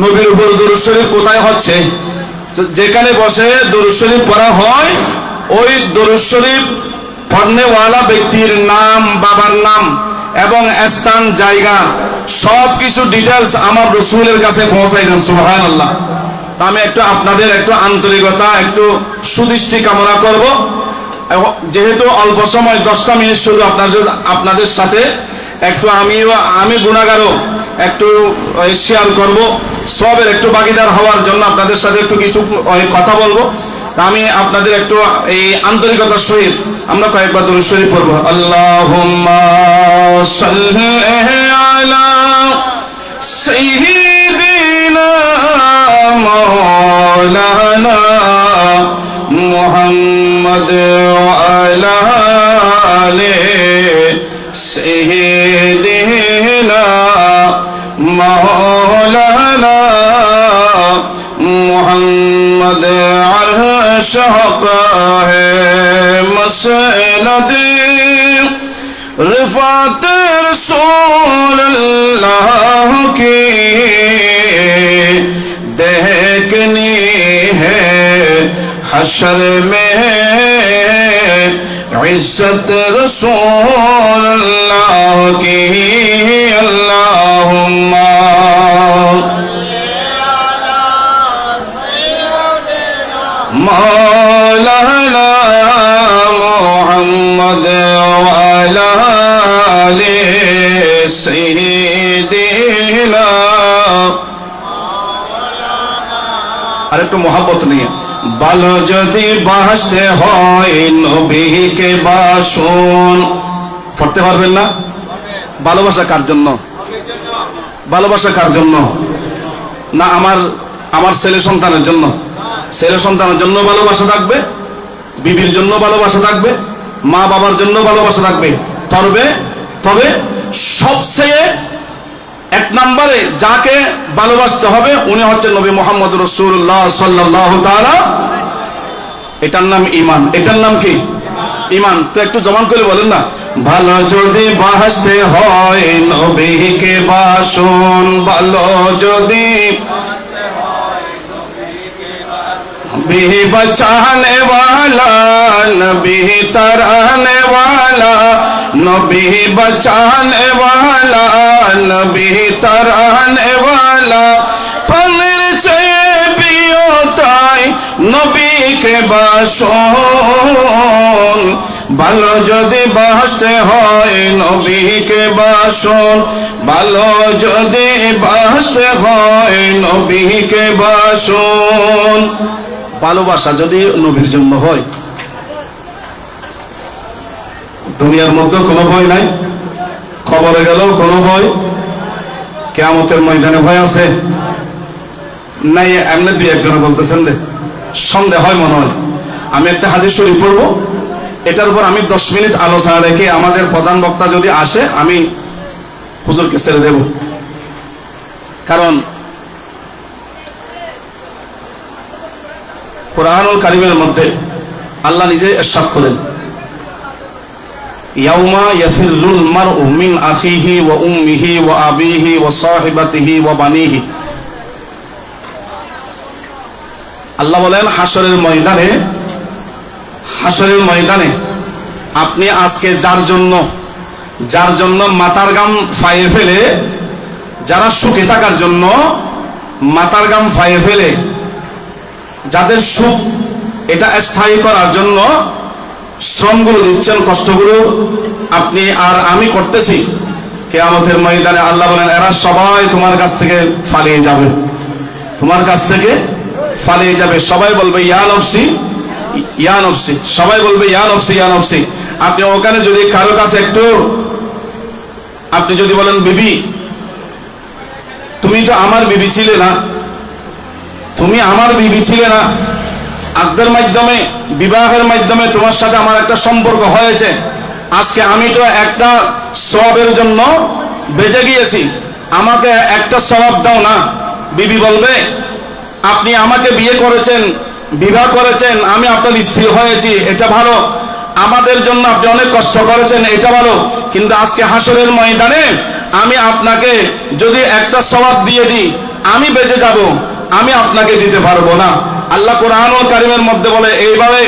নবীর উপর দরুদ শরীফ কোথায় হচ্ছে? যেখানে বসে দরুদ শরীফ পড়া হয়, ওই দরুদ শরীফ পড়নেওয়ালা ব্যক্তির নাম, বাবার নাম এবং স্থান, জায়গা সব কিছু ডিটেলস আমার রসুলের কাছে পৌঁছাই দেন। সুবহানাল্লাহ। তা আমি একটু আপনাদের একটু আন্তরিকতা, একটু সুদৃষ্টি কামনা করব। যেহেতু অল্প সময় 10টা মিনিট শুধু আপনাদের সাথে একটু আমি গুনাহগারও একটু শেয়ার করব, সবের একটু ভাগীদার হওয়ার জন্য আপনাদের সাথে একটু কিছু কথা বলবো। আমি আপনাদের একটু এই আন্তরিকতার সহিত আমরা কয়েকবার দরুদ শরীফ পড়ব। আল্লাহুম্মা সাল্লি আলা সাইয়্যিদিনা মাওলানা মুহাম্মদ ওয়া আলা আলি সাইয়্যিদিনা মাওলানা मुहम्मद अर्श का है मसनद रिफात रसूल अल्लाह की देखनी है हशर में इज्जत रसूल अल्लाह की। अल्लाहुम्मा मौलाना मुहम्मद वाला आले सय्यिदिना। আর একটু মহব্বত নিয়ে ভালো যদি বাসতে হয় নবীকে বাসুন। পড়তে পারবেন না? ভালোবাসা কার জন্য? ভালোবাসা কার জন্য? না আমার ছেলে সন্তানের জন্য? ছেলে সন্তানের জন্য ভালোবাসা থাকবে, বিবির জন্য ভালোবাসা থাকবে, মা বাবার জন্য ভালোবাসা থাকবে। তবে সবচেয়ে এক নম্বরে যাকে ভালোবাসতে হবে উনি হচ্ছেন নবী মুহাম্মদ রাসূলুল্লাহ সাল্লাল্লাহু তাআলা। এটার নাম ঈমান। এটার নাম কি? ঈমান। তো একটু জবান করে বলেন না, ভালো যদি বাসতে হয় নবীকে বাসুন। ভালো যদি नबी बचाने वाला, नबी तराने वाला, नबी बचाने वाला, नबी तराने वाला, पलर से पियो ताई नबी के बासुन। ভালো যদি বাসতে হয় নবীকে বাসুন। ভালো যদি বাসতে হয় নবীকে বাসুন। ভালোবাসা যদি নবীর জন্য হয়, দুনিয়ার মধ্যে কোনো ভয় নাই, কবরে গেলেও কোনো ভয়, কিয়ামতের ময়দানে ভয় আছে নাই? এমনি দুই একজনে বলতেছেন যে সন্দেহ হয় মনে হয়। আমি একটা হাদিস শরীফ পড়বো, এটার উপর আমি 10 মিনিট আলোচনা রেখে আমাদের প্রধান বক্তা যদি আসে আমি হুজুরকে ছেড়ে দেব। কারণ কুরআনুল কারীমের মধ্যে আল্লাহ নিজে ইরশাদ করেন, ইয়াউমা ইয়াফিরুল মারউ মিন আখিহি ওয়া উম্মিহি ওয়া আবিহি ওয়া সাহিবাতিহি ওয়া বানিহি। আল্লাহ বলেন হাসরের ময়দানে আপনি আজকে যার জন্য মাথার গাম ফায়ে ফেলে, যারা সুখে থাকার জন্য মাথার গাম ফায়ে ফেলে, যাদের সুখ এটা স্থায়ী করার জন্য শ্রমগুলো দিচ্ছেন, কষ্টগুলো আপনি আর আমি করতেছি, কিয়ামতের ময়দানে আল্লাহ বলেন এরা সবাই তোমার কাছ থেকে পালিয়ে যাবে, তোমার কাছ থেকে পালিয়ে যাবে। সবাই বলবে ইয়া নফসি ইয়া নফসি, সবাই বলবে ইয়া নফসি ইয়া নফসি। আপনি ওখানে যদি কারো কাছে একটু আপনি যদি বলেন বিবি তুমি তো আমার বিবি ছিলে না, তুমি আমার বিবি ছিলে না, আকদের মাধ্যমে বিবাহের মাধ্যমে তোমার সাথে আমার একটা সম্পর্ক হয়েছে, আজকে আমি তো একটা সওয়াবের জন্য বেঁচে গিয়েছি, আমাকে একটা সওয়াব দাও না। বিবি বলবে আপনি আমাকে বিয়ে করেছেন, বিবাহ করেছেন, আমি আপনার স্ত্রী হয়েছি, এটা ভালো, আমাদের জন্য আপনি অনেক কষ্ট করেছেন, এটা ভালো, কিন্তু আজকে হাসরের ময়দানে আমি আপনাকে যদি একটা সওয়াব দিয়ে দিই আমি বেঁচে যাব, আমি আপনাকে দিতে পারবো না। আল্লাহ কোরআনুল কারীমের মধ্যে বলে এইভাবে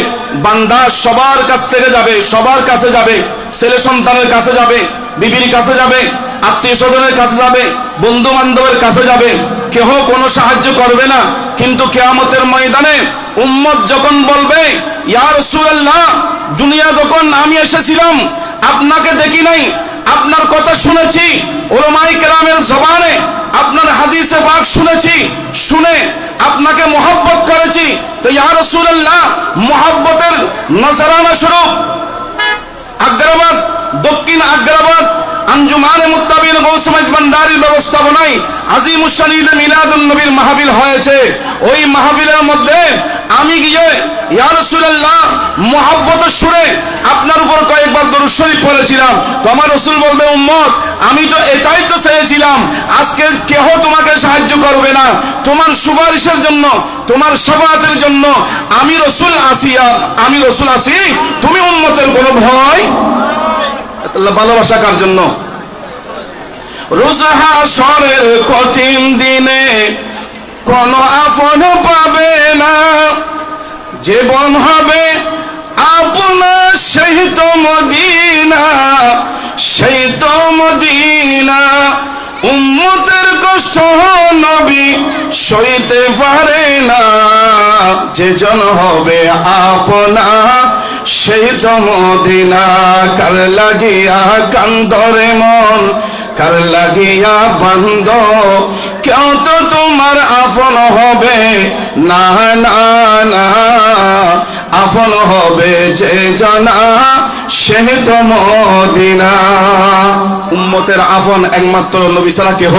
বান্দা সবার কাছ থেকে যাবে, সবার কাছে যাবে, ছেলে সন্তানের কাছে যাবে, বিবির কাছে যাবে, আত্মীয় স্বজনের কাছে যাবে, বন্ধু বান্ধবের কাছে যাবে, কেহ কোনো সাহায্য করবে না। কিন্তু কিয়ামতের ময়দানে উম্মত যখন বলবে, ইয়া রাসূলুল্লাহ, দুনিয়া যখন আমি এসেছিলাম আপনাকে দেখি নাই, আপনার কথা শুনেছি উলামায়ে কেরামের জবানে, আপনার হাদিসে পাক শুনেছি, শুনে আপনাকে মহব্বত করেছি, তো ইয়া রাসূলুল্লাহ মহব্বতের নজরানা স্বরূপ আগ্রাবাদ, দক্ষিণ আগ্রাবাদ আঞ্জুমানে মুত্তাবিন গৌস মাইজবান্ডারির ব্যবস্থাপনায় আজিমুশ শানিদে মিলাদুন নবীর মাহফিল হয়েছে। ওই মাহফিলের মধ্যে আমি গিয়ে ইয়া রাসূলুল্লাহ মহব্বতের সুরে আপনার উপর কয়েকবার দরুদ শরীফ পড়েছিলাম। তো আমার রাসূল বলবে, উম্মত আমি তো এটাই তো চেয়েছিলাম, আজকে কেহ তোমাকে সাহায্য করবে না, তোমার সুপারিশের জন্য, তোমার শাফাআতের জন্য আমি রাসূল আছি, আমি রাসূল আছি, তুমি উম্মতের কোনো ভয়। আল্লাহ ভালোবাসা কার জন্য? রোজ হাশরের কঠিন দিনে কোন আপন পাবে না, জীবন হবে আপনার সেই তো মদিনা, সেই তো মদিনা। উম্মতের কষ্ট নবী সইতে পারে না, যে জন হবে আপনা সেই তো মদিনা। কার লাগিয়া কান্দরে মন, কার লাগিয়া বান্দ, কেউ তো তোমার আপন হবে না, না না, আপন হবে যে জানা সে তো মদিনা। উম্মতের আপন একমাত্র নবী ছাড়া কেহ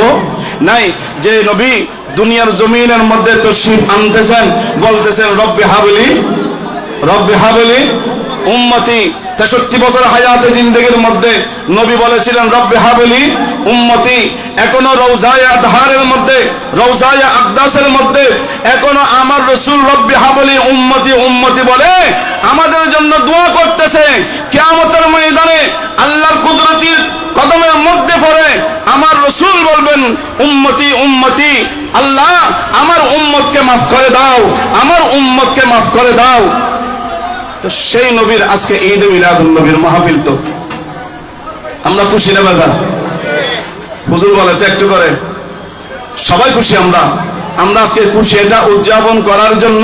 নাই। যে নবী দুনিয়ার জমিনের মধ্যে তশরিফ আনতেছেন, বলতেছেন রব্বি হাবলি, রব্বি হাবলি উম্মতি। 63 বছর হায়াতে জিন্দেগির মধ্যে নবী বলেছিলেন রব্বি হাবলি উম্মতি। এখনো রওজায়ে আদহারের মধ্যে, রওজায়ে আকদাসের মধ্যে এখনো আমার রাসূল রব্বি হাবলি উম্মতি উম্মতি বলে আমাদের জন্য দোয়া করতেছে। কিয়ামতের ময়দানে আল্লাহর কুদরতির কদমের মধ্যে পড়ে আমার রাসূল বলবেন উম্মতি উম্মতি, আল্লাহ আমার উম্মতকে মাফ করে দাও, আমার উম্মতকে মাফ করে দাও। তো সেই নবীর আজকে ঈদ মিলাদুন নবীর মাহফিল, তো আমরা খুশি না বাজার? হুজুর বলেছে একটু করে সবাই খুশি। আমরা আজকে খুশি, এটা উদযাপন করার জন্য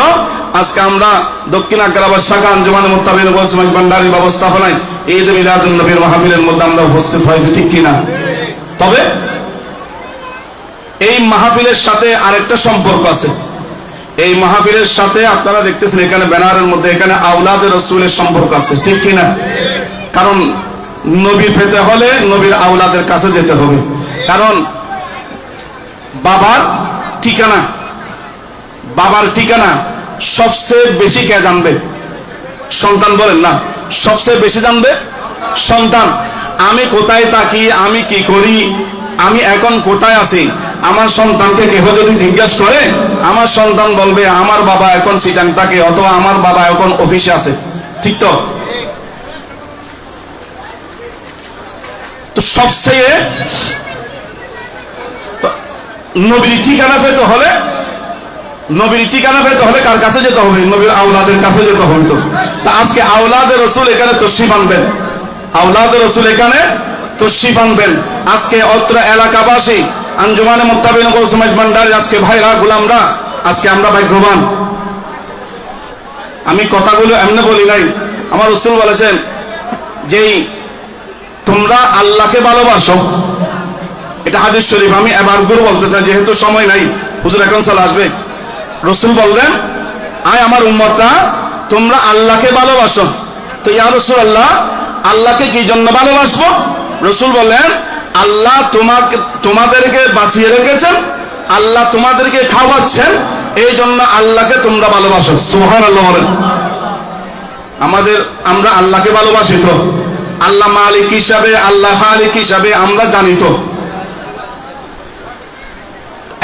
আজকে আমরা দক্ষিণ আগ্রাবাদ শাখা আঞ্জুমানে মুত্তাবিন গৌস মাইজবান্ডারির ব্যবস্থাপনায় ঈদ মিলাদুন নবীর মাহফিলের মধ্যে আমরা উপস্থিত হয়েছি, ঠিক কিনা? তবে এই মাহফিলের সাথে আরেকটা সম্পর্ক আছে। এই মাহফিলের সাথে আপনারা দেখতেছেন এখানে ব্যানারের মধ্যে এখানে আওলাদে রাসূলের সম্পর্ক আছে, ঠিক কিনা? কারণ নবী পেতে হলে নবীর আওলাদের কাছে যেতে হবে। কারণ বাবার ঠিকানা, বাবার ঠিকানা সবচেয়ে বেশি কে জানবে? সন্তান। বলেন না, সবচেয়ে বেশি জানবে সন্তান। আমি কোথায় থাকি, আমি কি করি, আমি এখন কোথায় আছি, আমার সন্তানকে কেহ যদি জিজ্ঞেস করে, আমার সন্তান বলবে আমার বাবা এখন সিটাং থাকে, অথবা আমার বাবা এখন অফিসে আছে, ঠিক তো? তো সবচেয়ে নবীর ঠিকানা পেতে হলে, নবীর ঠিকানা পেতে হলে কার কাছে যেতে হবে? নবীর আওলাদের কাছে যেতে হবে। তো আজকে আওলাদে রাসূল এখানে তশরিফ আনবেন, আওলাদে রাসূল এখানে তশরিফ আনবেন। আজকে অত্র এলাকাবাসী আঞ্জুমানে মুত্তাবিন গৌস মাইজবান্ডারি আজকে ভাইরা গোলামরা, আজকে আমরা ভাগ্যবান। আমি কথাগুলো এমনি বলি নাই, আমার রাসূল বলেছেন যেই তোমরা আল্লাহকে ভালোবাসো, এটা হাদিস শরীফ। আমি এবার গুরু বলতে চাই, যেহেতু সময় নাই, হুজুর এখন চলে আসবে। রাসূল বললেন, আয় আমার উম্মতরা, তোমরা আল্লাহকে ভালোবাসো। তো ইয়া রাসূলুল্লাহ, আল্লাহকে কি জন্য ভালোবাসবো? রাসূল বললেন, আল্লাহ তোমাদেরকে বাঁচিয়ে রেখেছেন, আল্লাহ তোমাদেরকে খাওয়াচ্ছেন, এই জন্য আল্লাহকে তোমরা ভালোবাসো। সুবহানাল্লাহ বলেন। আমরা আল্লাহকে ভালোবাসি তো, আল্লাহ মালিক হিসাবে, আল্লাহ খালিক হিসাবে আমরা জানি তো।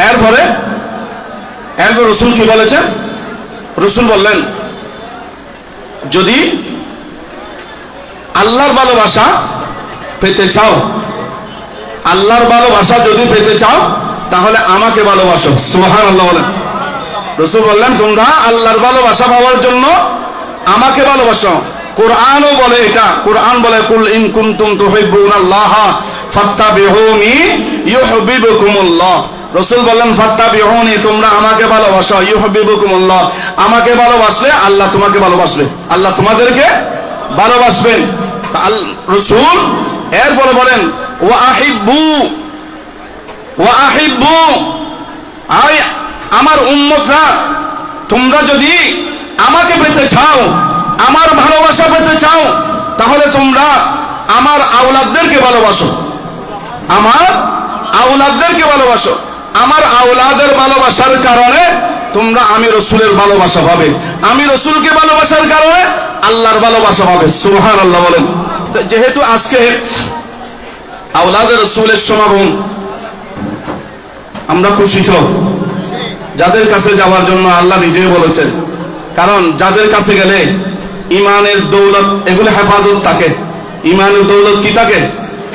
এরপরে রাসূল কি বলেছেন? রাসূল বললেন, যদি আল্লাহর ভালোবাসা পেতে চাও, আল্লাহর ভালোবাসা যদি পেতে চাও, তাহলে আমাকে ভালোবাসো। সুবহানাল্লাহ বলেন। রাসূল বললেন তোমরা আল্লাহর ভালোবাসা পাওয়ার জন্য আমাকে ভালোবাসো। কোরআনও বলে এটা, কোরআন বলে কুল ইন কুনতুম তুহিব্বুনাল্লাহ ফাত্তাবিউনি ইউহিব্বুকুমুল্লাহ। রাসূল বললেন ফাত্তাবিউনি, তোমরা আমাকে ভালোবাসো, ইউহিব্বুকুমুল্লাহ, আমাকে ভালোবাসলে আল্লাহ তোমাকে ভালোবাসবে, আল্লাহ তোমাদেরকে ভালোবাসবেন। রাসূল এরপরে বলেন ওয়া আহিব্বু, আই আমার উম্মতরা তোমরা যদি আমাকে পেতে চাও, আমার ভালোবাসা পেতে চাও, তাহলে তোমরা আমার আওলাদদেরকে ভালোবাসো, আমার আওলাদদেরকে ভালোবাসো। আমার আওলাদের ভালোবাসার কারণে তোমরা আমি রাসূলের ভালোবাসা পাবে, আমি রাসূলকে ভালোবাসার কারণে আল্লাহর ভালোবাসা পাবে। সুবহানাল্লাহ বলেন। যেহেতু আজকে আওলাদের রাসূলের সমাগম, আমরা খুশি তো যাদের কাছে যাওয়ার জন্য আল্লাহ নিজেই বলেছেন, কারণ যাদের কাছে গেলে ইমানের দৌলত এগুলো হেফাজত থাকে, ইমানের দৌলত কি থাকে?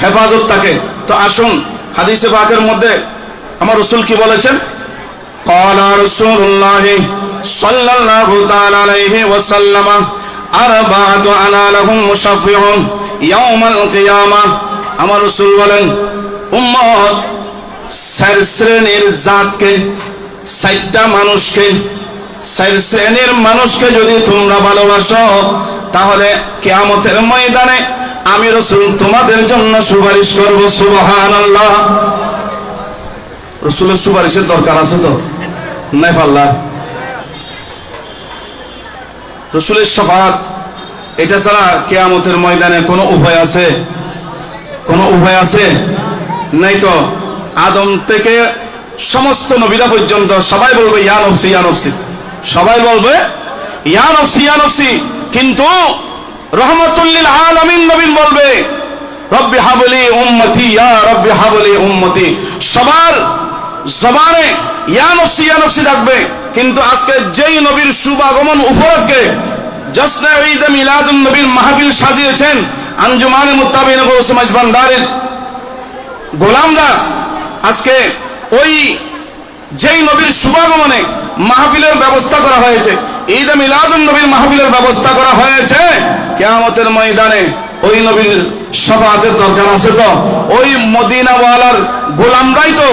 হেফাজত থাকে। তো আসুন হাদিসে পাকের মধ্যে আমার রাসূল কি বলেছেন? ক্বালা রাসূলুল্লাহ সাল্লাল্লাহু তাআলা আলাইহি ওয়াসাল্লাম আরবাআতু আনা লাহুম মুশাফফিউন ইয়াউমাল কিয়ামাহ। আমার রাসূল বলেন উম্মত চার শ্রেণীর জাতকে, চারটা মানুষকে, চার শ্রেণীর মানুষকে যদি তোমরা ভালোবাসো, তাহলে কিয়ামতের ময়দানে আমি রাসূল তোমাদের জন্য সুপারিশ করব। সুবহানাল্লাহ। রাসূলের সুপারিশের দরকার আছে তো নাই? পাল্লা রাসূলের শাফাআত, এটা ছাড়া কিয়ামতের ময়দানে কোনো উপায় আছে? কোনো উপায় আছে? নাই তো। আদম থেকে সমস্ত নবীরা পর্যন্ত সবাই বলবে ইয়া নফসি ইয়া নফসি, সবাই বলবে ইয়া নফসি ইয়া নফসি, কিন্তু রহমাতুল লিল আলামিন নবী বলবে রব্বি হাবলি উম্মতি ইয়া রব্বি হাবলি উম্মতি। সবার জবানে ইয়া নফসি থাকবে, কিন্তু আজকে যেই নবীর শুভাগমন উপলক্ষে জশ্নে ঈদ মিলাদুন নবীর মাহফিল সাজিয়েছেন আঞ্জুমানে মুত্তাবিন গৌস মাঝভান্ডারের গোলামরা, আজকে ওই যেই নবীর শুভাগমনে মাহফিলের ব্যবস্থা করা হয়েছে, ঈদ মিলাদুন নবীর মাহফিলের ব্যবস্থা করা হয়েছে, কিয়ামতের ময়দানে ওই নবীর শাফাআতের দরকার আছে তো। ওই মদিনাওয়ালার গোলামরাই তো,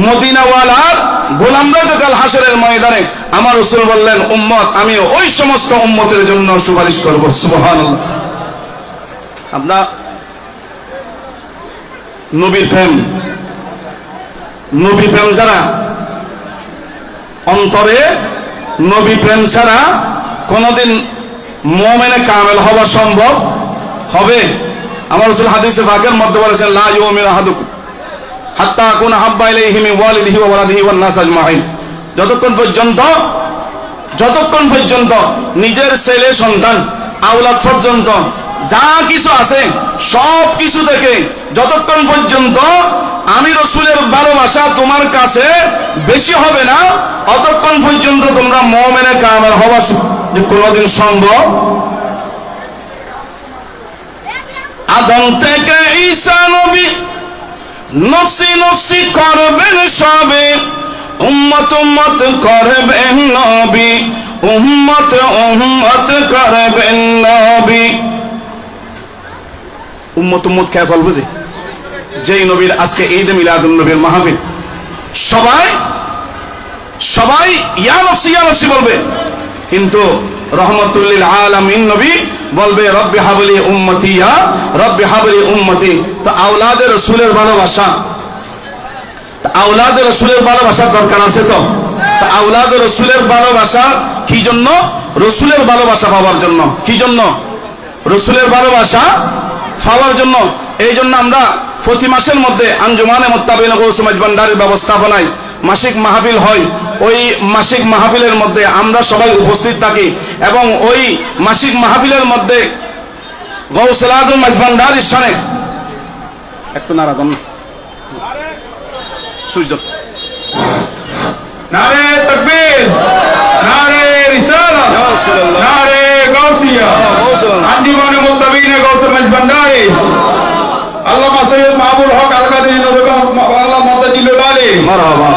মদিনাওয়ালার গোলামরাই তো কাল হাসরের ময়দানে আমার রাসূল বললেন উম্মত আমি ওই সমস্ত উম্মতের জন্য সুপারিশ করব। সুবহানাল্লাহ। আমরা নবীর প্রেম, নবী প্রেম যারা অন্তরে, নবী প্রেম ছাড়া কোনদিন মুমিনে কামেল হওয়া সম্ভব হবে? আমার রাসূল হাদিসে পাকের মধ্যে বলেছেন লা ইউমিনু আহাদুকুম হাত্তা আকুনা হাব্বা ইলাইহি মিন ওয়ালিদিহি ওয়া ওয়ালাদিহি ওয়ান নাস আজমাইন। যতক্ষণ পর্যন্ত নিজের ছেলে সন্তান আওলাদ পর্যন্ত যা কিছু আছে সব কিছু থেকে যতক্ষণ পর্যন্ত আমি রাসূলের ভালোবাসা তোমার কাছে বেশি হবে না, অতক্ষণ পর্যন্ত তোমরা মুমিনে কামেল হওয়া যে কোনদিন সম্ভব। আদম থেকে ঈসা নবী নফসি নফসি করবেন সবে, উম্মত উম্মত করবেন নবী, উম্মত উম্মত করবেন নবী। উম্মত উম্মত কে বলবো? যেই নবীর আজকে ঈদ মিলাদুন নবীর মাহফিল, সবাই ইয়া নফসি বলবে, কিন্তু রহমাতুল লিল আলামিন নবী বলবে রব্বি হাবলি উম্মতি ইয়া রব্বি হাবলি উম্মতি। তো আওলাদের রাসূলের ভালোবাসা, আওলাদের রাসূলের ভালোবাসার দরকার আছে তো। আওলাদের রাসূলের ভালোবাসা কি জন্য? রাসূলের ভালোবাসা পাওয়ার জন্য। কি জন্য? রাসূলের ভালোবাসা পাওয়ার জন্য। এই জন্য আমরা প্রতি মাসের মধ্যে আঞ্জুমানে মুত্তাবিন গৌস মাঝভান্ডারের ব্যবস্থাপনায় মাসিক মাহফিল হয়। ওই মাসিক মাহফিলের মধ্যে আমরা সবাই উপস্থিত থাকি এবং ওই মাসিক মাহফিলের মধ্যে গৌসুল আজম মাঝভান্ডারের সামনে একটু নারাগম সুইচ দাও। নারে তাকবীর, নারে রিসালাত, নারে গাউসিয়া, আঞ্জুমানে মুত্তাবিন গৌস মাঝভান্ডারি। আল্লামা সৈয়দ মাহবুব হক আল কাদেরী নবী আল্লাহ মাদাদিল আলী মারহাবা।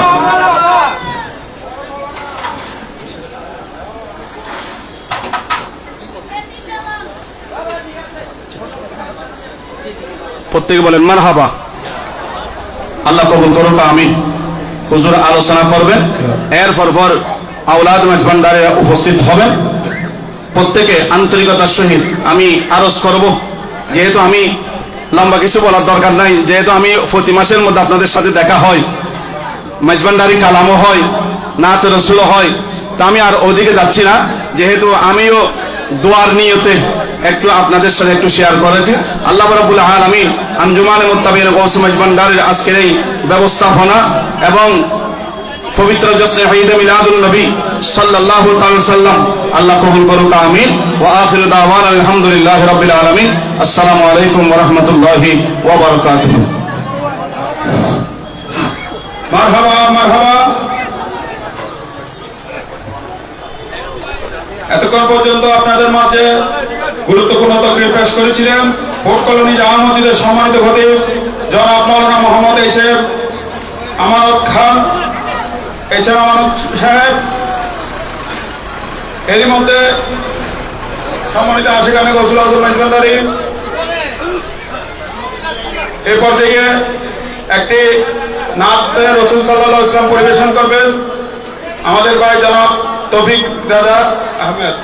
প্রত্যেকে বলেন মারহাবা। আল্লাহ কবুল করুক। আমিন। হুজুর আলোচনা করবেন, এরপর পর আওলাদ মেজবান্ডারে উপস্থিত হবেন। প্রত্যেকে আন্তরিকতার সহিত আমি আরজ করব, যেহেতু আমি লম্বা কিছু বলার দরকার নাই, যেহেতু আমি প্রতি মাসের মধ্যে আপনাদের সাথে দেখা হয়, মেজবান্ডারি কালামও হয়, নাত রসুলও হয়, তা আমি আর ওদিকে যাচ্ছি না। যেহেতু আমিও দোয়ার নিয়তে একটু আপনাদের সাথে একটু শেয়ার করেছি। আল্লাহ রাব্বুল আলামিন আঞ্জুমানে মুত্তাবিঈন গৌস মেজবান্ডারের আজকের এই ব্যবস্থাপনা এবং পবিত্র জশ্নে ঈদ মিলাদুন নবী সাল্লাল্লাহু তাআলা সাল্লাম আল্লাহ কবুল করুক। আমিন। ওয়া আখিরু দাওয়ানা আলহামদুলিল্লাহি রাব্বিল আলামিন। আসসালামু আলাইকুম ওয়া রাহমাতুল্লাহি ওয়া বারাকাতুহু। মারহাবা মারহাবা। এতক্ষণ পর্যন্ত আপনাদের মাঝে গুরুত্বপূর্ণ তকরির পেশ করেছিলেন ভোট কলোনি জামা মসজিদের সম্মানিত খতিব জনাব মাওলানা মোহাম্মদ এইচএম আমানত খান, এইচএম আমানত সাহেব। এরই মধ্যে সম্মানিত আশিকানে গৌসুল আজম মেজবান্ডারি এই পর্যায়ে একটি নাত রসুল সাল্লাল্লাহু আলাইহি ওয়াসাল্লাম পরিবেশন করবেন আমাদের ভাই জনাব তৌফিক দাদা আহমেদ।